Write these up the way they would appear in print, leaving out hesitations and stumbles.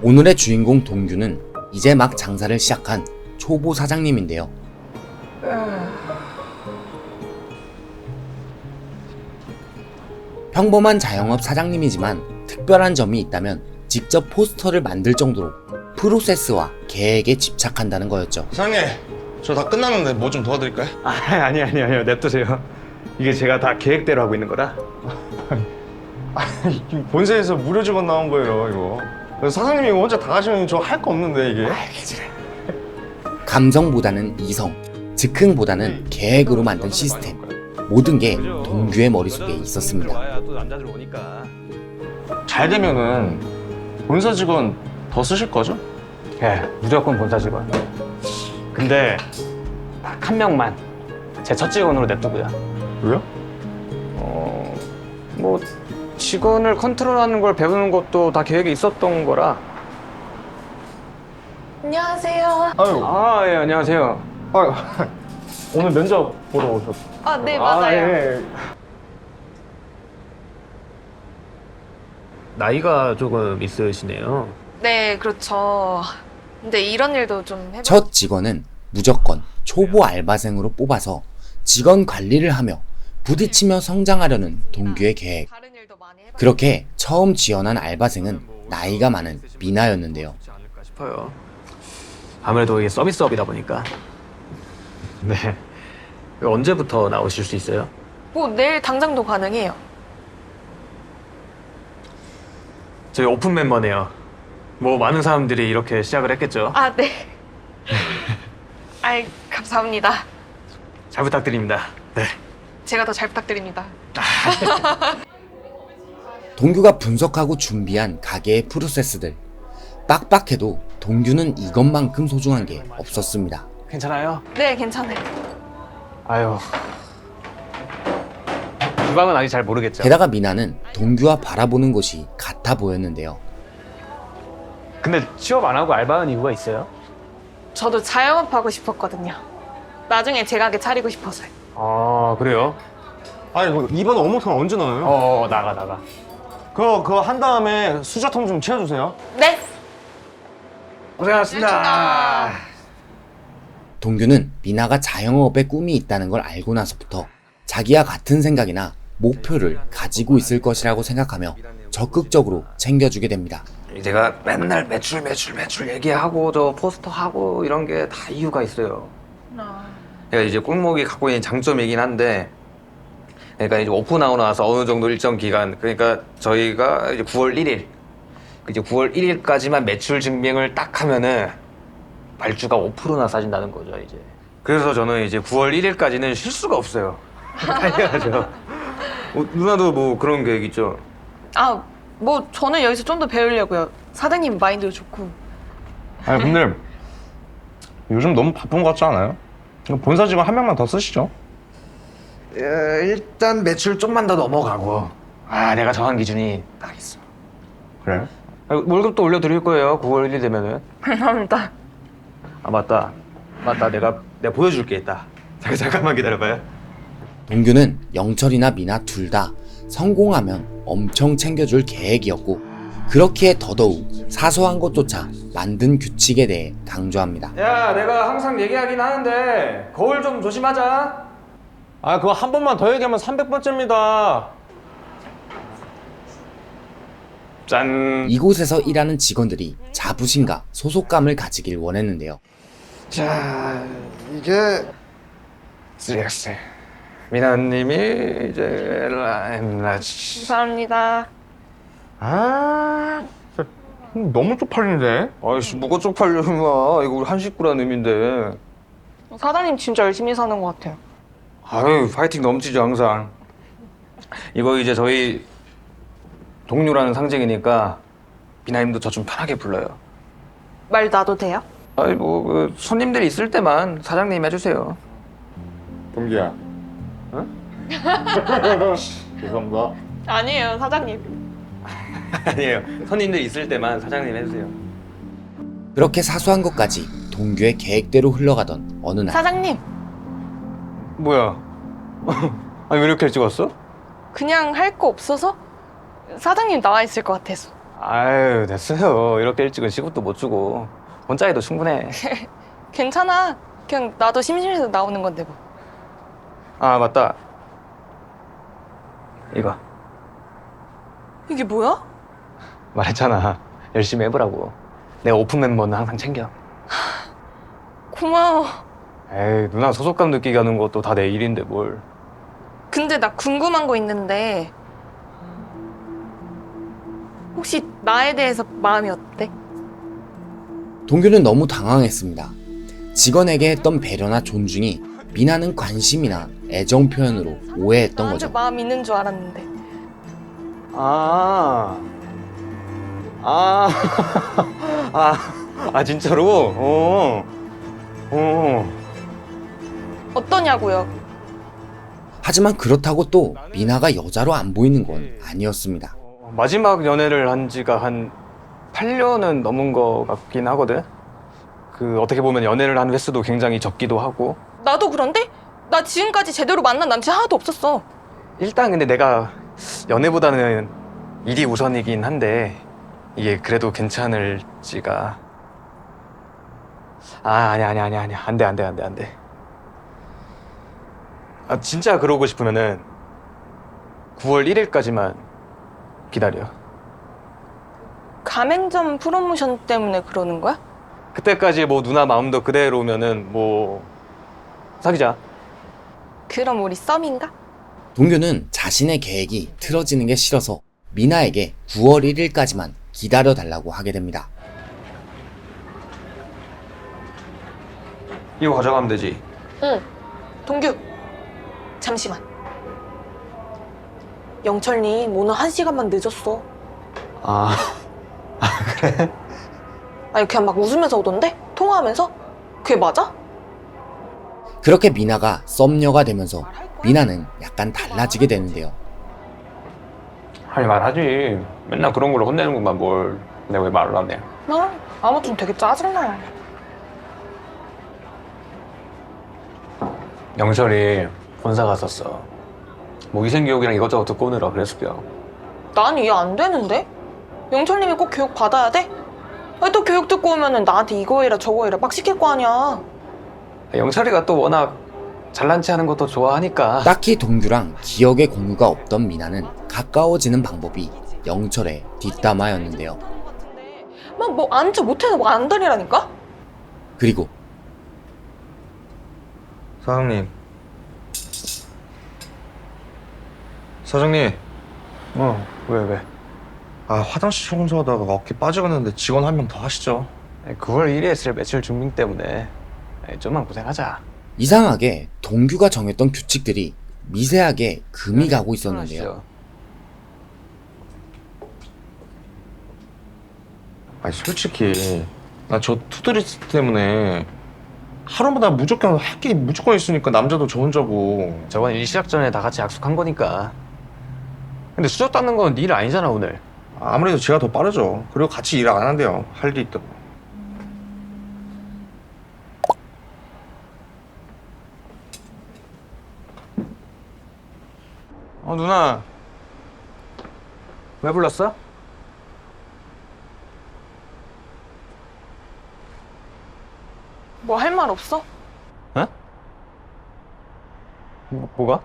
오늘의 주인공 동규는 이제 막 장사를 시작한 초보 사장님인데요. 평범한 자영업 사장님이지만 특별한 점이 있다면 직접 포스터를 만들 정도로 프로세스와 계획에 집착한다는 거였죠. 사장님, 저 다 끝났는데 뭐 좀 도와드릴까요? 아니요. 냅두세요. 이게 제가 다 계획대로 하고 있는 거라. 본사에서 무료 직원 나온 거예요, 이거. 그래서 사장님이 이거 혼자 다 하시면 저 할 거 없는데, 이게. 감성보다는 이성, 즉흥보다는 계획으로 만든 시스템. 모든 게 동규의 머릿속에 있었습니다. 또 남자들 오니까. 잘 되면은 본사 직원 더 쓰실 거죠? 예, 무조건 본사 직원. 근데 딱 한 명만 제 첫 직원으로 냅두고요. 왜요? 뭐 직원을 컨트롤하는 걸 배우는 것도 다 계획에 있었던 거라. 안녕하세요. 아유, 예, 안녕하세요. 아유. 오늘 면접 보러 오셨... 아, 네, 맞아요. 예. 나이가 조금 있으시네요. 네, 그렇죠. 근데 이런 일도 좀 해봐. 첫 직원은 무조건 초보 알바생으로 뽑아서 직원 관리를 하며 부딪히며 성장하려는 동규의 계획. 다른 일도 많이 해봐. 그렇게 처음 지원한 알바생은 나이가 많은 미나였는데요. 않을까 싶어요. 아무래도 이게 서비스업이다 보니까. 네. 언제부터 나오실 수 있어요? 뭐 내일 당장도 가능해요. 저희 오픈 멤버네요. 뭐 많은 사람들이 이렇게 시작을 했겠죠. 아, 네. 아이, 감사합니다. 잘 부탁드립니다. 네. 제가 더 잘 부탁드립니다. 동규가 분석하고 준비한 가게의 프로세스들. 빡빡해도 동규는 이것만큼 소중한 게 없었습니다. 괜찮아요? 네, 괜찮아요. 아유. 주방은 아직 잘 모르겠죠. 게다가 미나는 동규와 바라보는 곳이 같아 보였는데요. 근데 취업 안 하고 알바한 이유가 있어요? 저도 자영업하고 싶었거든요. 나중에 제 가게 차리고 싶어서요. 아, 그래요? 아니, 이번 업무통 언제 나와요? 나가. 그거 한 다음에 수저통 좀 채워주세요. 네. 고생하셨습니다. 동규는 미나가 자영업에 꿈이 있다는 걸 알고 나서부터 자기와 같은 생각이나 목표를 가지고 있을 것이라고 생각하며 적극적으로 챙겨주게 됩니다. 제가 맨날 매출 얘기하고 저 포스터 하고 이런 게 다 이유가 있어요. 그러니까 이제 꿀목이 갖고 있는 장점이긴 한데, 그러니까 이제 오픈하고 나서 어느 정도 일정 기간, 그러니까 저희가 이제 9월 1일, 이제 9월 1일까지만 매출 증명을 딱 하면은 발주가 5%나 싸진다는 거죠, 이제. 그래서 저는 이제 9월 1일까지는 쉴 수가 없어요. 달려야죠. 누나도 뭐 그런 계획 있죠? 아, 뭐 저는 여기서 좀 더 배우려고요. 사장님 마인드도 좋고. 아니, 근데 요즘 너무 바쁜 것 같지 않아요? 본사 직원 한 명만 더 쓰시죠. 일단 매출 좀만 더 넘어가고, 내가 정한 기준이 딱 있어. 그래요? 월급도 올려드릴 거예요, 9월 1일 되면은. 감사합니다. 맞다, 내가 보여줄 게 있다. 잠깐만 기다려봐요. 동규는 영철이나 미나 둘 다 성공하면 엄청 챙겨줄 계획이었고, 그렇기에 더더욱 사소한 것조차 만든 규칙에 대해 강조합니다. 야, 내가 항상 얘기하긴 하는데 거울 좀 조심하자. 아, 그거 한 번만 더 얘기하면 300번째입니다. 짠. 이곳에서 일하는 직원들이 자부심과 소속감을 가지길 원했는데요. 자, 이게 3X. 미나님이 이제 라지. 감사합니다. 아, 진짜 너무 쪽팔리는데? 아이씨, 뭐가 쪽팔려, 임마. 이거 우리 한 식구라는 의미인데. 사장님 진짜 열심히 사는 것 같아요. 아유, 파이팅 넘치죠, 항상. 이거 이제 저희 동료라는 상징이니까 미나님도 저 좀 편하게 불러요. 말 놔도 돼요? 아이, 뭐, 손님들 있을 때만 사장님 해주세요. 동기야. 응? 죄송합니다. 아니에요, 사장님. 아니에요. 손님들 있을 때만 사장님 해주세요. 그렇게 사소한 것까지 동규의 계획대로 흘러가던 어느 날, 사장님, 뭐야? 아니, 왜 이렇게 찍었어? 그냥 할 거 없어서 사장님 나와 있을 것 같아서. 아유, 됐어요. 이렇게 일찍은 시급도 못 주고 혼자 해도 충분해. 괜찮아. 그냥 나도 심심해서 나오는 건데 뭐. 아, 맞다. 이거 이게 뭐야? 말했잖아. 열심히 해보라고. 내가 오픈 멤버는 항상 챙겨. 고마워. 에이, 누나 소속감 느끼게 하는 것도 다 내 일인데 뭘. 근데 나 궁금한 거 있는데 혹시 나에 대해서 마음이 어때? 동규는 너무 당황했습니다. 직원에게 했던 배려나 존중이 미나는 관심이나 애정 표현으로 오해했던 나한테 거죠. 마음 있는 줄 알았는데. 아, 아, 진짜로? 어떠냐고요? 하지만 그렇다고 또 미나가 여자로 안 보이는 건 아니었습니다. 마지막 연애를 한 지가 한 8년은 넘은 거 같긴 하거든? 그, 어떻게 보면 연애를 한 횟수도 굉장히 적기도 하고. 나도 그런데? 나 지금까지 제대로 만난 남친 하나도 없었어. 일단 근데 내가 연애보다는 일이 우선이긴 한데, 이게 그래도 괜찮을지가. 아니야. 안 돼. 아, 진짜 그러고 싶으면은 9월 1일까지만 기다려. 가맹점 프로모션 때문에 그러는 거야? 그때까지 뭐 누나 마음도 그대로면은 뭐 사귀자. 그럼 우리 썸인가? 동규는 자신의 계획이 틀어지는 게 싫어서 미나에게 9월 1일까지만 기다려달라고 하게 됩니다. 이거 가져가면 되지. 응. 동규, 잠시만. 영철님 오늘 1시간만 늦었어. 아, 그래? 아니 그냥 막 웃으면서 오던데? 통화하면서? 그게 맞아? 그렇게 미나가 썸녀가 되면서 미나는 약간 달라지게 되는데요. 할 말하지. 맨날 그런 걸로 혼내는구만 뭘. 내가 왜 말을 안 해? 아무튼 되게 짜증나. 영철이 본사 갔었어. 뭐 위생교육이랑 이것저것 듣고 오느라 그랬을 거야. 난 이해 안 되는데? 영철님이 꼭 교육 받아야 돼? 아니 또 교육 듣고 오면은 나한테 이거 해라 저거 해라 막 시킬 거 아니야. 영철이가 또 워낙 잘난 체 하는 것도 좋아하니까. 딱히 동규랑 기억의 공유가 없던 미나는 가까워지는 방법이 영철의 뒷담화였는데요. 막 뭐 앉아 못해서 뭐 안달이라니까? 그리고 사장님. 사장님. 왜? 아, 화장실 청소하다가 어깨 빠져갔는데 직원 한 명 더 하시죠. 9월 1일에 있을 매출 증빙 때문에 좀만 고생하자. 이상하게 동규가 정했던 규칙들이 미세하게 금이 가고 있었는데요. 아니, 솔직히 나 저 투두리스트 때문에 하루마다 무조건 할 게 무조건 있으니까 남자도 저 혼자고. 저번 일 시작 전에 다 같이 약속한 거니까. 근데 수저 닦는 건 네 일 아니잖아 오늘. 아무래도 제가 더 빠르죠. 그리고 같이 일 안 한대요. 할 일 있다고. 누나. 왜 불렀어? 뭐 할 말 없어? 뭐가?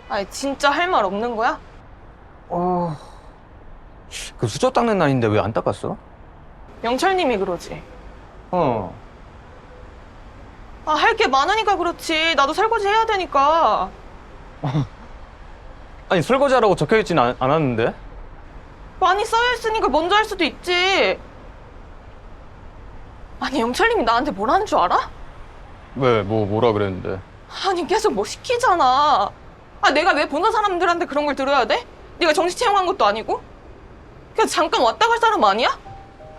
아니 진짜 할 말 없는 거야? 그 수저 닦는 날인데 왜 안 닦았어? 영철님이 그러지. 어. 아 할 게 많으니까 그렇지. 나도 설거지 해야 되니까. 아니 설거지하라고 적혀있진 않았는데? 많이 쌓여있으니까 먼저 할 수도 있지. 아니 영철님이 나한테 뭘 하는 줄 알아? 왜? 뭐라 그랬는데? 아니 계속 뭐 시키잖아. 아 내가 왜 본사 사람들한테 그런 걸 들어야 돼? 네가 정시 채용한 것도 아니고? 그냥 잠깐 왔다 갈 사람 아니야?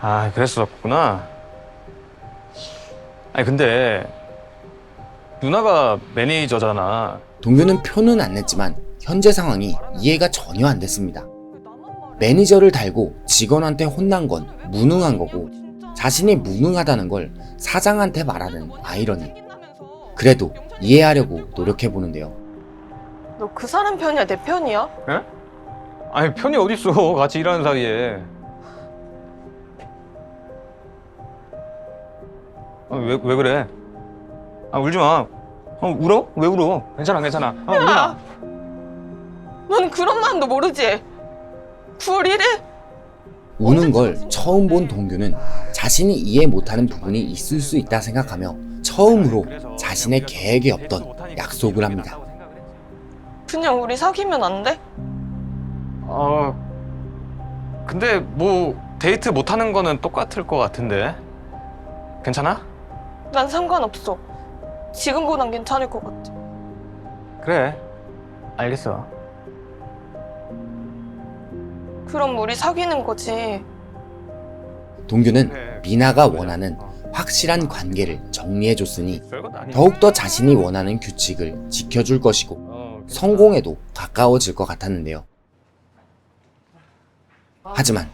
아, 그랬었구나. 아니 근데 누나가 매니저잖아. 동규는 표는 안 냈지만 현재 상황이 이해가 전혀 안 됐습니다. 매니저를 달고 직원한테 혼난 건 무능한 거고 자신이 무능하다는 걸 사장한테 말하는 아이러니. 그래도 이해하려고 노력해보는데요. 너 그 사람 편이야 내 편이야? 에? 아니 편이 어딨어 같이 일하는 사이에. 왜 그래? 울지 마. 울어? 왜 울어? 괜찮아. 울지 마. 넌 그런 마음도 모르지? 9월 1일? 우는 걸 처음 본 동규는 자신이 이해 못하는 부분이 있을 수 있다 생각하며 처음으로 자신의 계획에 없던 약속을 합니다. 그냥 우리 사귀면 안 돼? 근데 뭐 데이트 못하는 거는 똑같을 것 같은데. 괜찮아? 난 상관없어. 지금보단 괜찮을 것 같아. 그래. 알겠어. 그럼 우리 사귀는 거지. 동규는 미나가 원하는 확실한 관계를 정리해줬으니 별건 아니야. 더욱더 자신이 원하는 규칙을 지켜줄 것이고 성공에도 가까워질 것 같았는데요. 하지만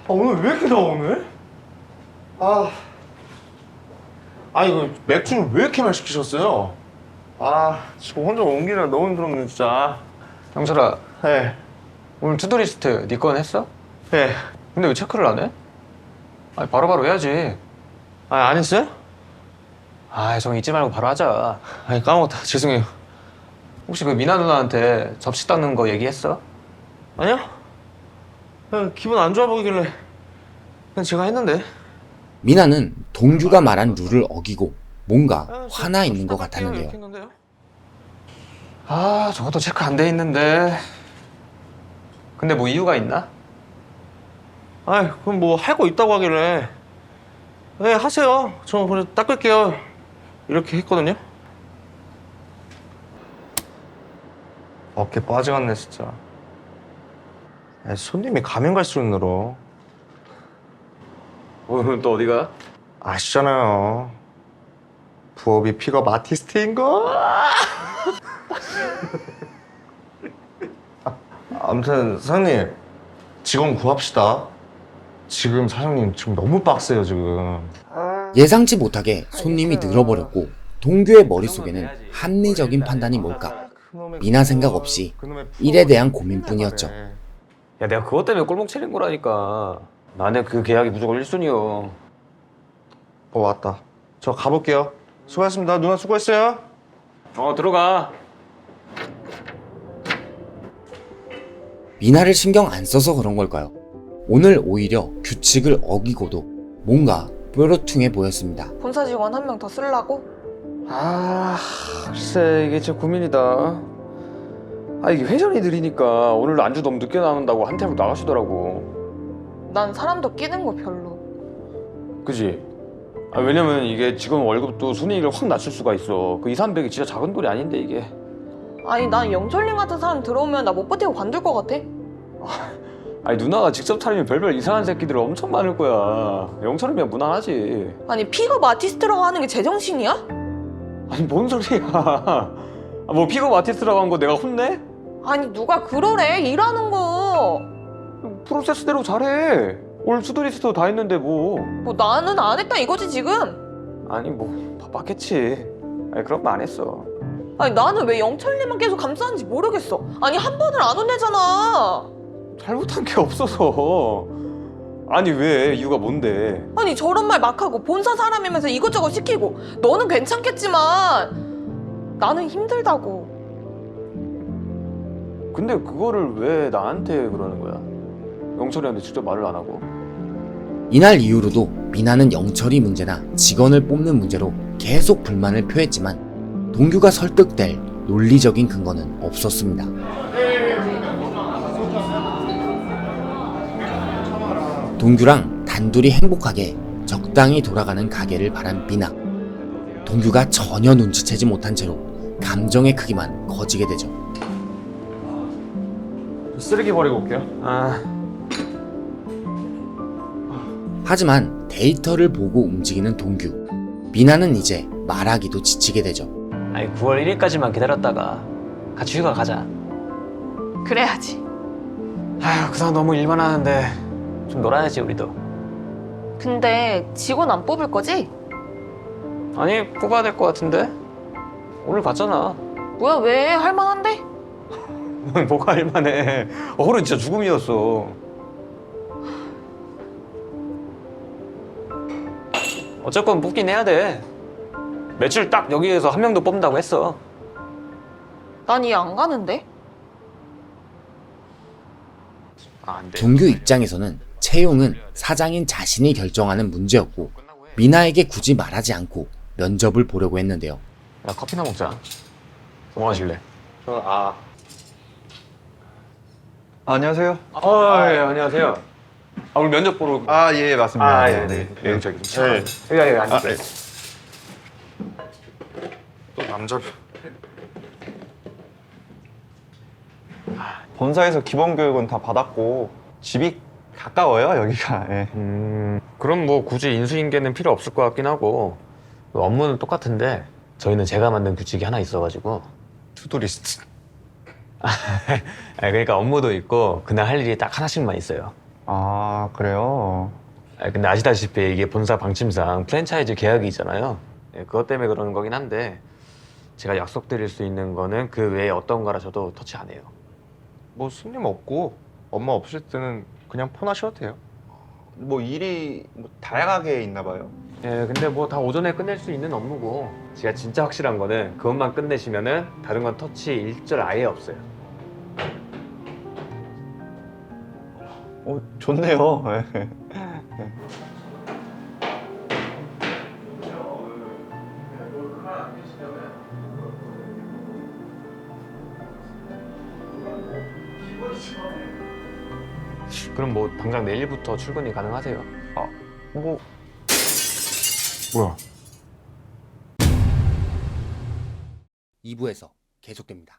오늘 왜 이렇게 더워 오늘? 이거 맥주를 왜 이렇게 많이 시키셨어요? 저 혼자 옮기느라 너무 힘들었네 진짜. 형철아, 네. 오늘 투두리스트 네 건 했어? 네. 근데 왜 체크를 안 해? 바로바로 해야지. 안 했어요? 정 잊지 말고 바로 하자. 까먹었다. 죄송해요. 혹시 그 미나 누나한테 접시 닦는 거 얘기했어? 아니요? 그냥 기분 안 좋아 보이길래 그냥 제가 했는데. 미나는 동규가 말한 룰을 어기고 뭔가 화나 있는 것 같았는데요. 저것도 체크 안 돼 있는데. 근데 뭐 이유가 있나? 그럼 뭐 할 거 있다고 하길래 네 하세요. 저 그래 닦을게요. 이렇게 했거든요. 어깨 빠지겠네 진짜. 손님이 가면 갈수록 늘어. 오늘 또 어디가? 아시잖아요. 부업이 픽업 아티스트인 거. 아무튼 사장님 직원 구합시다. 지금 사장님 지금 너무 빡세요 지금. 예상치 못하게 손님이 늘어버렸고 동규의 머릿속에는 합리적인 판단이 뭘까? 미나 생각 없이 일에 대한 고민뿐이었죠. 야, 내가 그것 때문에 꼴목 차린 거라니까. 나는 그 계약이 무조건 1순위요. 왔다. 저 가볼게요. 수고하셨습니다. 누나 수고했어요. 들어가. 미나를 신경 안 써서 그런 걸까요? 오늘 오히려 규칙을 어기고도 뭔가 뾰루퉁해 보였습니다. 본사 직원 1명 더 쓰려고? 글쎄 이게 진짜 고민이다. 이게 회전이 느리니까 오늘도 안주 너무 늦게 나온다고 한 템을 나가시더라고. 난 사람도 끼는 거 별로. 그지? 왜냐면 이게 직원 월급도 순이익을 확 낮출 수가 있어. 그 2, 300이 진짜 작은 돈이 아닌데 이게. 아니 난 영철님 같은 사람 들어오면 나 못 버티고 관둘 것 같아. 누나가 직접 차리면 별별 이상한 새끼들 엄청 많을 거야. 영철이면 무난하지. 아니 픽업 아티스트라고 하는 게 제정신이야? 뭔 소리야. 뭐 픽업 아티스트라고 한 거 내가 혼내? 아니 누가 그러래. 일하는 거. 프로세스대로 잘해. 올 투두리스트도 다 했는데 뭐. 뭐 나는 안 했다 이거지 지금. 뭐 바빴겠지. 그런 거 안 했어. 아니 나는 왜 영철님만 계속 감싸는지 모르겠어. 아니 한 번을 안 혼내잖아. 잘못한 게 없어서. 왜? 이유가 뭔데? 아니 저런 말 막 하고 본사 사람이면서 이것저것 시키고 너는 괜찮겠지만 나는 힘들다고. 근데 그거를 왜 나한테 그러는 거야? 영철이한테 직접 말을 안 하고. 이날 이후로도 미나는 영철이 문제나 직원을 뽑는 문제로 계속 불만을 표했지만 동규가 설득될 논리적인 근거는 없었습니다. 동규랑 단둘이 행복하게 적당히 돌아가는 가게를 바란 미나. 동규가 전혀 눈치채지 못한 채로 감정의 크기만 커지게 되죠. 쓰레기 버리고 올게요. 하지만 데이터를 보고 움직이는 동규. 미나는 이제 말하기도 지치게 되죠. 9월 1일까지만 기다렸다가 같이 휴가 가자. 그래야지. 그동안 너무 일만 하는데. 좀 놀아야지 우리도. 근데 직원 안 뽑을 거지? 뽑아야 될 것 같은데? 오늘 봤잖아. 뭐야 왜? 할만한데? 정도면 뭐가 할만해. 홀은 진짜 죽음이었어. 어쨌건 뽑긴 해야 돼. 매출 딱 여기에서 한 명도 뽑는다고 했어. 난 이해 안 가는데? 안 돼. 동규 입장에서는 채용은 사장인 자신이 결정하는 문제였고 미나에게 굳이 말하지 않고 면접을 보려고 했는데요. 야, 커피나 먹자. 뭐 하실래? 안녕하세요. 예, 안녕하세요. 오늘 면접 보러. 예, 맞습니다. 예, 저기 좀 여기 앉으세요. 또 남자. 본사에서 기본 교육은 다 받았고 집이 가까워요, 여기가. 예. 그럼 뭐 굳이 인수인계는 필요 없을 것 같긴 하고 업무는 똑같은데 저희는 제가 만든 규칙이 하나 있어가지고. 투두리스트. 그러니까 업무도 있고 그날 할 일이 딱 하나씩만 있어요. 아, 그래요? 근데 아시다시피 이게 본사 방침상 프랜차이즈 계약이 있잖아요. 그것 때문에 그러는 거긴 한데 제가 약속드릴 수 있는 거는 그 외에 어떤 거라 저도 터치 안 해요. 뭐 손님 없고 엄마 없을 때는 그냥 폰 하셔도 돼요. 뭐 일이 뭐 다양하게 있나 봐요. 근데 뭐 다 오전에 끝낼 수 있는 업무고 제가 진짜 확실한 거는 그것만 끝내시면은 다른 건 터치 일절 아예 없어요. 좋네요. 예. 그럼 뭐 당장 내일부터 출근이 가능하세요? 뭐 2부에서 계속됩니다.